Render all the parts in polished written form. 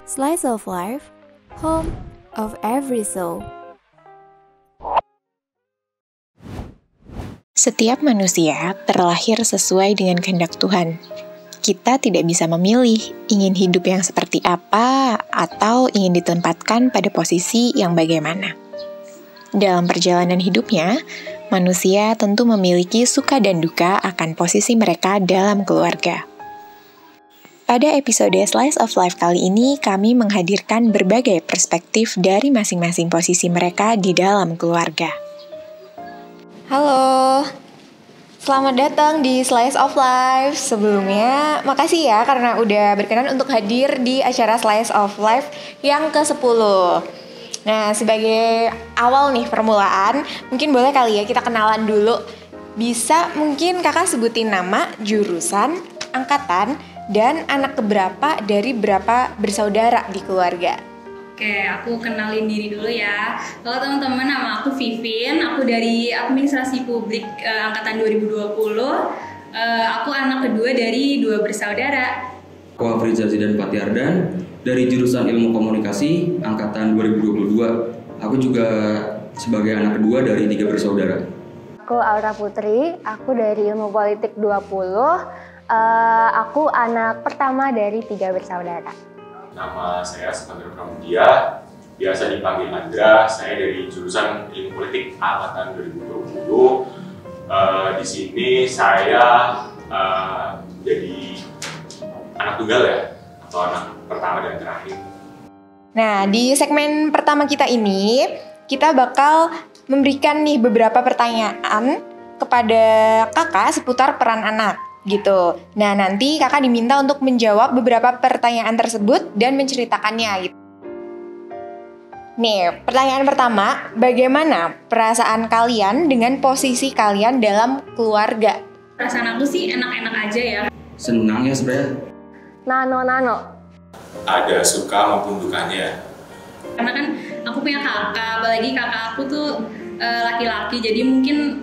Slice of Life, home of every soul. Setiap manusia terlahir sesuai dengan kehendak Tuhan. Kita tidak bisa memilih ingin hidup yang seperti apa atau ingin ditempatkan pada posisi yang bagaimana. Dalam perjalanan hidupnya, manusia tentu memiliki suka dan duka akan posisi mereka dalam keluarga. Pada episode Slice of Life kali ini, kami menghadirkan berbagai perspektif dari masing-masing posisi mereka di dalam keluarga. Halo, selamat datang di Slice of Life. Sebelumnya, makasih ya karena udah berkenan untuk hadir di acara Slice of Life yang ke-10. Nah, sebagai awal nih permulaan, mungkin boleh kali ya kita kenalan dulu. Bisa mungkin kakak sebutin nama, jurusan, angkatan, dan anak keberapa dari berapa bersaudara di keluarga. Oke, aku kenalin diri dulu ya. Halo teman-teman, nama aku Vivin. Aku dari Administrasi Publik angkatan 2020. Aku anak kedua dari 2 bersaudara. Aku Afrizal Zidan Patiardan dari jurusan Ilmu Komunikasi angkatan 2022. Aku juga sebagai anak kedua dari 3 bersaudara. Aku Aura Putri, aku dari Ilmu Politik 20. Aku anak pertama dari 3 bersaudara. Nama saya Sukandra Pramudia, biasa dipanggil Andra. Saya dari jurusan Ilmu Politik angkatan 2020. Di sini saya jadi anak tunggal ya, atau anak pertama dan terakhir. Nah, di segmen pertama kita ini, kita bakal memberikan nih beberapa pertanyaan kepada kakak seputar peran anak. Gitu. Nah, nanti kakak diminta untuk menjawab beberapa pertanyaan tersebut dan menceritakannya gitu. Nih, pertanyaan pertama, bagaimana perasaan kalian dengan posisi kalian dalam keluarga? Perasaan aku sih enak-enak aja ya. Senang ya sebenarnya. Nano. Ada suka maupun dukanya. Karena kan aku punya kakak, apalagi kakak aku tuh laki-laki, jadi mungkin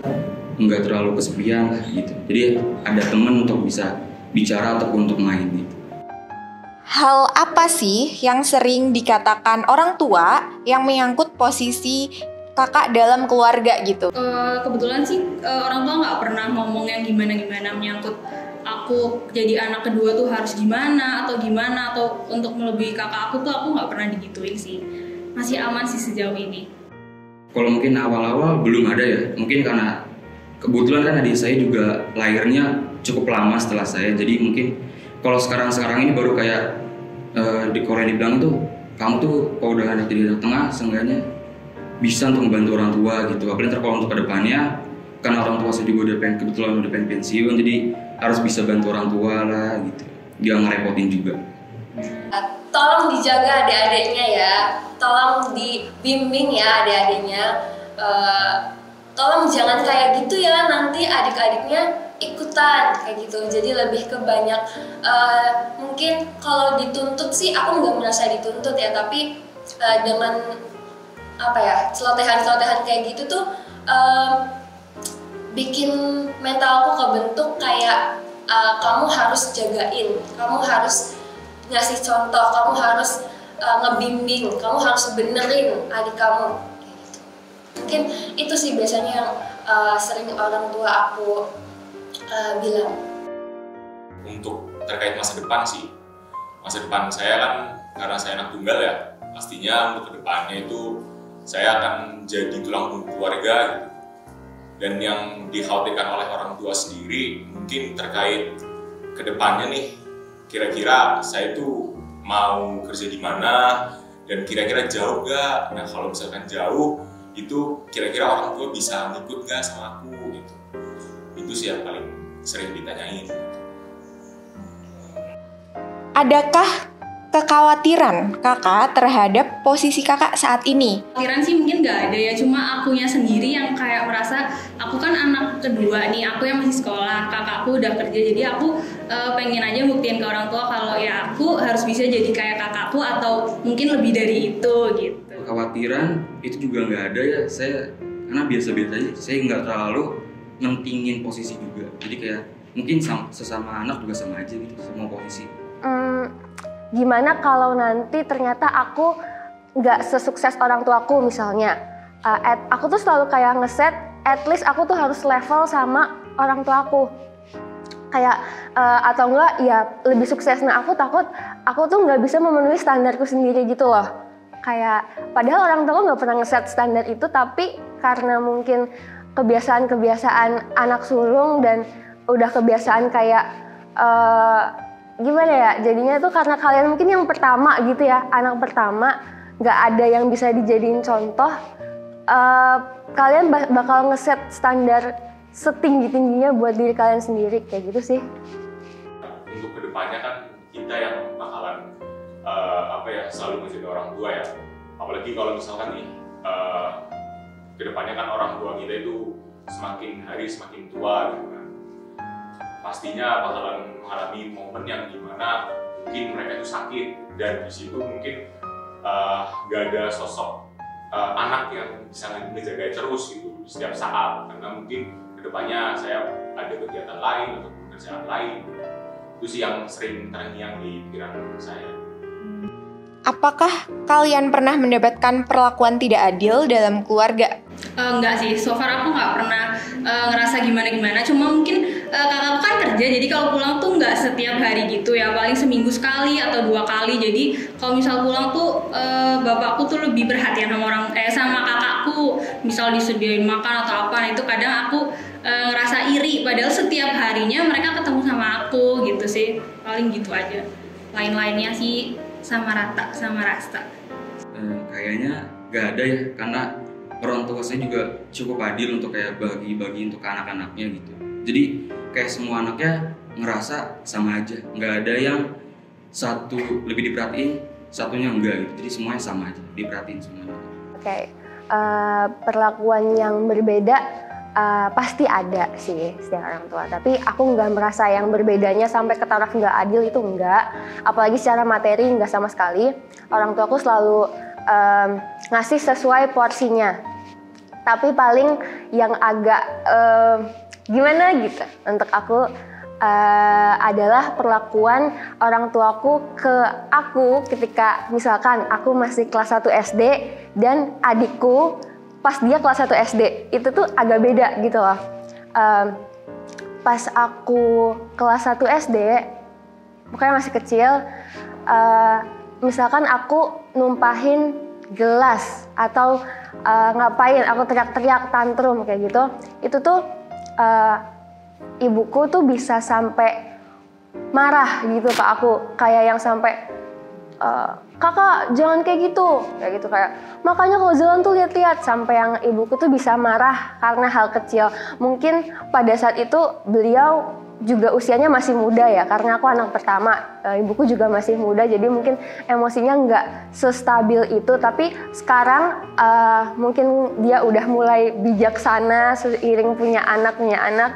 Nggak terlalu kesepian lah gitu. Jadi ada teman untuk bisa bicara ataupun untuk main gitu. Hal apa sih yang sering dikatakan orang tua yang menyangkut posisi kakak dalam keluarga gitu? kebetulan sih orang tua nggak pernah ngomong yang gimana-gimana menyangkut aku jadi anak kedua tuh harus gimana atau untuk melebihi kakak aku tuh aku nggak pernah digituin sih. Masih aman sih sejauh ini. Kalau mungkin awal-awal belum ada ya. Mungkin karena kebetulan kan adik saya juga lahirnya cukup lama setelah saya. Jadi mungkin kalau sekarang ini baru kayak di Korea dibilang tuh, kamu tuh kalau udah anak jadi anak tengah, seenggaknya bisa untuk membantu orang tua gitu. Apalagi kalau untuk kedepannya, karena orang tua saya juga kebetulan udah pengen pensiun, jadi harus bisa bantu orang tua lah gitu. Dia ngerepotin juga. Tolong dijaga adik-adiknya ya, tolong dibimbing ya adik-adiknya. Tolong jangan kayak gitu ya, nanti adik-adiknya ikutan kayak gitu. Jadi lebih ke banyak mungkin kalau dituntut sih aku nggak merasa dituntut ya, tapi dengan apa ya, celotehan kayak gitu tuh bikin mentalku kebentuk kayak kamu harus jagain, kamu harus ngasih contoh, kamu harus ngebimbing, kamu harus benerin adik kamu. Mungkin itu sih biasanya yang sering orang tua aku bilang. Untuk terkait masa depan sih, masa depan saya kan karena saya anak tunggal ya, pastinya untuk kedepannya itu saya akan jadi tulang punggung keluarga gitu. Dan yang dikhawatirkan oleh orang tua sendiri mungkin terkait kedepannya nih, kira-kira saya tuh mau kerja di mana dan kira-kira jauh gak? Nah kalau misalkan jauh, itu kira-kira orang tua bisa ngikut gak sama aku gitu. Itu sih yang paling sering ditanyain. Adakah kekhawatiran kakak terhadap posisi kakak saat ini? Kekhawatiran sih mungkin nggak ada ya, cuma akunya sendiri yang kayak merasa aku kan anak kedua nih, aku yang masih sekolah, kakakku udah kerja, jadi aku pengen aja buktiin ke orang tua kalau ya aku harus bisa jadi kayak kakakku atau mungkin lebih dari itu gitu. Kekhawatiran itu juga nggak ada ya. Saya karena biasa-biasa aja, saya nggak terlalu mentingin posisi juga. Jadi kayak mungkin sesama anak juga sama aja gitu, semua posisi. gimana kalau nanti ternyata aku nggak sesukses orang tuaku misalnya. Aku tuh selalu kayak ngeset, at least aku tuh harus level sama orang tuaku. Kayak atau enggak ya lebih sukses. Nah aku takut aku tuh nggak bisa memenuhi standarku sendiri gitu loh. Kayak padahal orang tua nggak pernah ngeset standar itu, tapi karena mungkin kebiasaan anak sulung dan udah kebiasaan kayak gimana ya, jadinya tuh karena kalian mungkin yang pertama gitu ya, anak pertama, nggak ada yang bisa dijadiin contoh, kalian bakal ngeset standar setinggi-tingginya buat diri kalian sendiri, kayak gitu sih. Untuk kedepannya kan kita yang bakalan selalu menjadi orang tua ya, apalagi kalau misalkan nih kedepannya kan orang tua kita itu semakin hari semakin tua gitu kan, pastinya bakalan mengalami momen yang dimana mungkin mereka itu sakit, dan di situ mungkin gak ada sosok anak yang bisa menjaga terus gitu setiap saat, karena mungkin kedepannya saya ada kegiatan lain atau pekerjaan lain. Itu sih yang sering terngiang di pikiran saya. Apakah kalian pernah mendapatkan perlakuan tidak adil dalam keluarga? Enggak sih, so far aku nggak pernah ngerasa gimana-gimana. Cuma mungkin kakakku kan kerja, jadi kalau pulang tuh nggak setiap hari gitu ya, paling seminggu sekali atau 2 kali. Jadi kalau misal pulang tuh bapakku tuh lebih perhatian sama kakakku. Misal disediain makan atau apa, nah itu kadang aku ngerasa iri. Padahal setiap harinya mereka ketemu sama aku gitu sih. Paling gitu aja. Lain-lainnya sih sama rata, sama rasa. Kayaknya gak ada ya, karena orang tua saya juga cukup adil untuk kayak bagi-bagi untuk anak-anaknya gitu. Jadi kayak semua anaknya ngerasa sama aja, nggak ada yang satu lebih diperhatiin, satunya enggak gitu. Jadi semuanya sama aja, diperhatiin semuanya. Oke, perlakuan yang berbeda pasti ada sih setiap orang tua. Tapi aku nggak merasa yang berbedanya sampai ke taraf nggak adil, itu enggak. Apalagi secara materi nggak sama sekali. Orang tuaku selalu ngasih sesuai porsinya. Tapi paling yang agak gimana gitu untuk aku adalah perlakuan orang tuaku ke aku ketika misalkan aku masih kelas 1 SD dan adikku pas dia kelas 1 SD, itu tuh agak beda gitu loh. Pas aku kelas 1 SD, pokoknya masih kecil, misalkan aku numpahin gelas atau ngapain, aku teriak-teriak tantrum kayak gitu, itu tuh ibuku tuh bisa sampai marah gitu ke aku, kayak yang sampai kakak jangan kayak gitu kayak makanya kalau jalan tuh lihat-lihat, sampai yang ibuku tuh bisa marah karena hal kecil. Mungkin pada saat itu beliau juga usianya masih muda ya, karena aku anak pertama, ibuku juga masih muda, jadi mungkin emosinya nggak sestabil itu. Tapi sekarang mungkin dia udah mulai bijaksana seiring punya anak.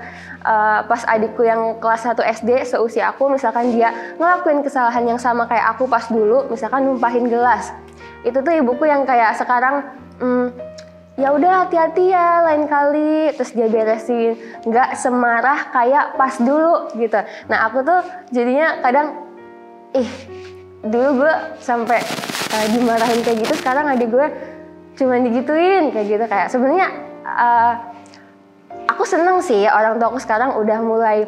Pas adikku yang kelas 1 SD seusia aku, misalkan dia ngelakuin kesalahan yang sama kayak aku pas dulu, misalkan numpahin gelas, itu tuh ibuku yang kayak sekarang ya udah hati-hati ya lain kali, terus dia beresin, nggak semarah kayak pas dulu gitu. Nah aku tuh jadinya kadang dulu gue sampai dimarahin kayak gitu, sekarang adik gue cuma digituin kayak gitu. Kayak sebenarnya aku seneng sih orang tua aku sekarang udah mulai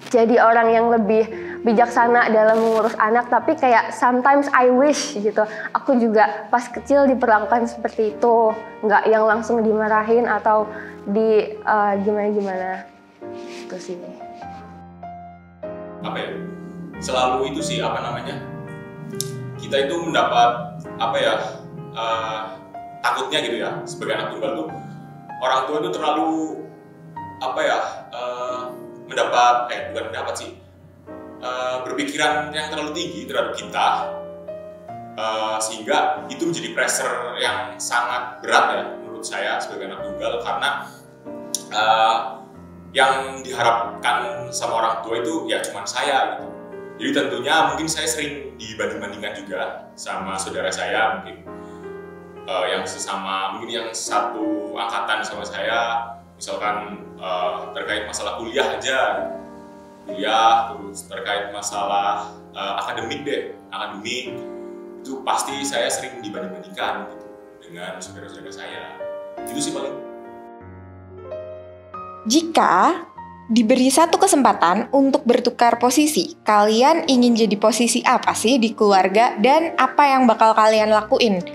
jadi orang yang lebih bijaksana dalam mengurus anak, tapi kayak sometimes I wish gitu, aku juga pas kecil diperlakukan seperti itu, nggak yang langsung dimarahin atau di gimana-gimana itu sih. Apa ya? Selalu itu sih kita itu mendapat takutnya gitu ya, sebagai anak tunggal tuh orang tua itu terlalu berpikiran yang terlalu tinggi terhadap kita, sehingga itu menjadi pressure yang sangat berat ya menurut saya sebagai anak tunggal, karena yang diharapkan sama orang tua itu ya cuma saya gitu. Jadi tentunya mungkin saya sering dibanding-bandingkan juga sama saudara saya mungkin yang satu angkatan sama saya, misalkan terkait masalah kuliah aja. kuliah, terus terkait masalah akademik itu pasti saya sering dibanding-bandingkan gitu dengan saudara-saudara saya. Itu sih paling. Jika diberi satu kesempatan untuk bertukar posisi, kalian ingin jadi posisi apa sih di keluarga dan apa yang bakal kalian lakuin?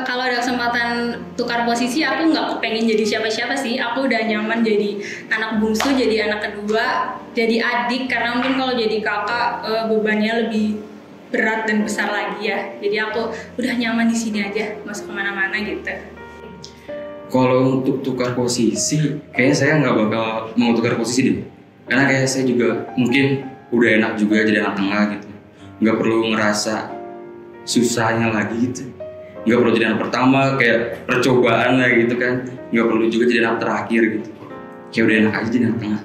Kalau ada kesempatan tukar posisi, aku nggak kepengen jadi siapa-siapa sih. Aku udah nyaman jadi anak bungsu, jadi anak kedua, jadi adik. Karena mungkin kalau jadi kakak bebannya lebih berat dan besar lagi ya. Jadi aku udah nyaman di sini aja, masuk kemana-mana gitu. Kalau untuk tukar posisi, kayaknya saya nggak bakal mau tukar posisi deh. Karena kayak saya juga mungkin udah enak juga jadi anak tengah gitu. Nggak perlu ngerasa susahnya lagi gitu. Nggak perlu jadi anak pertama, kayak percobaan lah gitu kan. Nggak perlu juga jadi anak terakhir gitu. Kayak udah enak aja jadi anak tengah.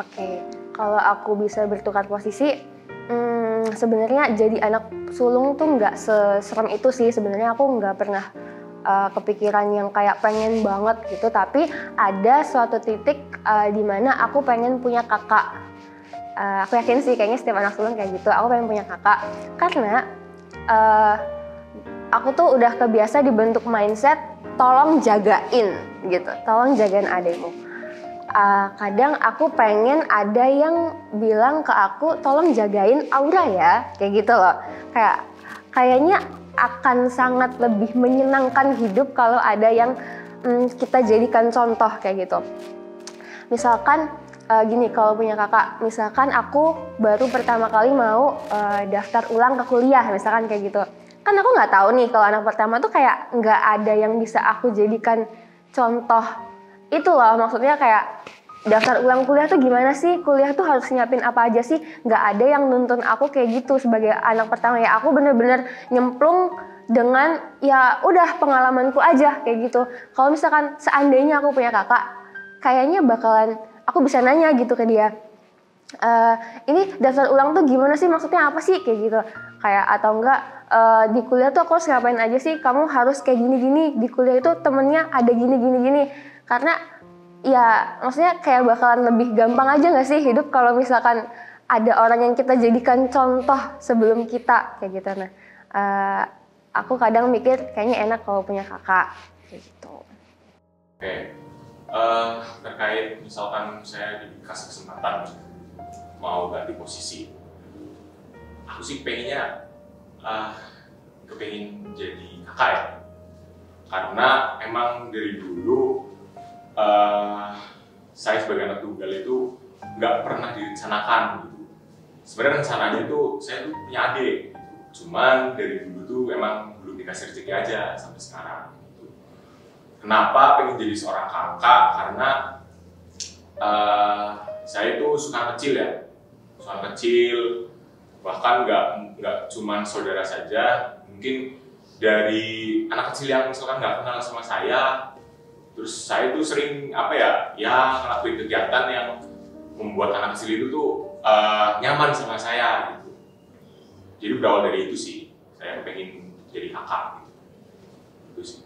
Oke, kalau aku bisa bertukar posisi, sebenarnya jadi anak sulung tuh nggak seserem itu sih. Sebenarnya aku nggak pernah kepikiran yang kayak pengen banget gitu, tapi ada suatu titik di mana aku pengen punya kakak. Aku yakin sih kayaknya setiap anak sulung kayak gitu, aku pengen punya kakak karena aku tuh udah kebiasa dibentuk mindset tolong jagain gitu, tolong jagain adekmu. Kadang aku pengen ada yang bilang ke aku tolong jagain Aura ya, kayak gitu loh. Kayaknya akan sangat lebih menyenangkan hidup kalau ada yang kita jadikan contoh kayak gitu. Misalkan gini, kalau punya kakak, misalkan aku baru pertama kali mau daftar ulang ke kuliah, misalkan kayak gitu. Kan aku nggak tahu nih kalau anak pertama tuh kayak nggak ada yang bisa aku jadikan contoh. Itu loh maksudnya, kayak daftar ulang kuliah tuh gimana sih? Kuliah tuh harus nyiapin apa aja sih? Nggak ada yang nuntun aku kayak gitu sebagai anak pertama. Ya aku bener-bener nyemplung dengan ya udah pengalamanku aja kayak gitu. Kalau misalkan seandainya aku punya kakak, kayaknya bakalan aku bisa nanya gitu ke dia. Ini daftar ulang tuh gimana sih? Maksudnya apa sih? Kayak gitu. Kayak atau enggak di kuliah tuh aku harus ngapain aja sih? Kamu harus kayak gini-gini. Di kuliah itu temennya ada gini-gini. Karena ya maksudnya kayak bakalan lebih gampang aja gak sih hidup kalau misalkan ada orang yang kita jadikan contoh sebelum kita kayak gitu. Nah aku kadang mikir kayaknya enak kalau punya kakak kayak gitu. Oke, terkait misalkan saya dikasih kesempatan mau ganti posisi, aku sih pengennya kepengen jadi kakak ya, karena emang dari dulu saya sebagai anak tunggal itu nggak pernah direncanakan gitu. Sebenarnya rencananya itu saya tuh punya adik gitu. Cuman dari dulu tuh emang belum dikasih rezeki aja sampai sekarang gitu. Kenapa pengen jadi seorang kakak? Karena saya itu suka kecil ya, suka kecil, bahkan nggak cuman saudara saja, mungkin dari anak kecil yang misalkan nggak kenal sama saya. Terus saya tuh sering ngelakuin kegiatan yang membuat anak kecil itu tuh nyaman sama saya gitu. Jadi berawal dari itu sih, saya pengen jadi kakak gitu. Itu sih.